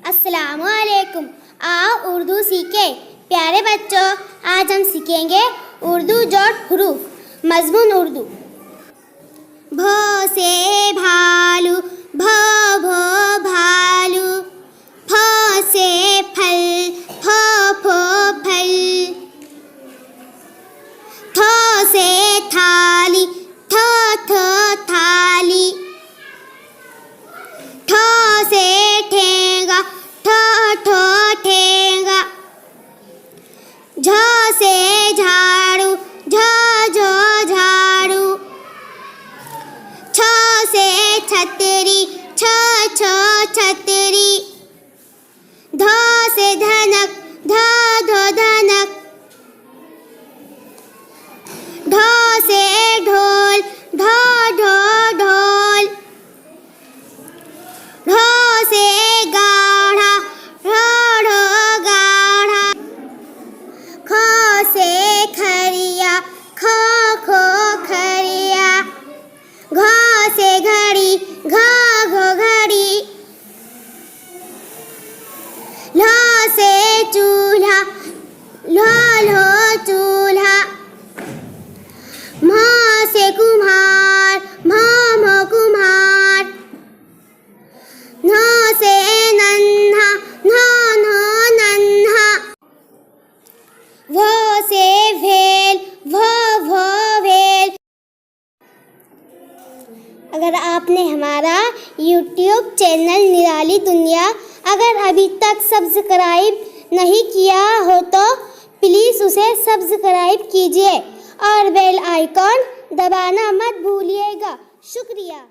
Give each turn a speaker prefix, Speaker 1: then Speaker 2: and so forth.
Speaker 1: अस्सलामुअलैकुम। आओ उर्दू सीखें। प्यारे बच्चों, आज हम सीखेंगे उर्दू जोड़ हुरूफ। मज़मून उर्दू। भो से भालू, भो भो भालू। फो से फल, फो फो फल। थो से थाली, थो थो थाली। ठो से ठेंगा, ठो ठो ठेंगा। झो से झाड़ू, झो झो झाड़ू। छो से छतरी, छो छो छतरी। धो से धनक, धो धो धनक। ढो से ढोल, ढो ढो ढोल। ढो से गाढ़ा, ढो ढो गाढ़ा। खो से खरिया, खो खो खरिया। घो से घड़ी, घो घो घड़ी। लो से चूल्हा, लो लो चूल्हा। मो से कुम्हार, मो मो कुम्हार। नो से नन्हा, नो नो नन्हा। वो से भेल, वो भेल। अगर आपने हमारा YouTube चैनल निराली दुनिया अगर अभी तक सब्सक्राइब नहीं किया हो तो प्लीज़ उसे सब्सक्राइब कीजिए और बेल आइकॉन दबाना मत भूलिएगा। शुक्रिया।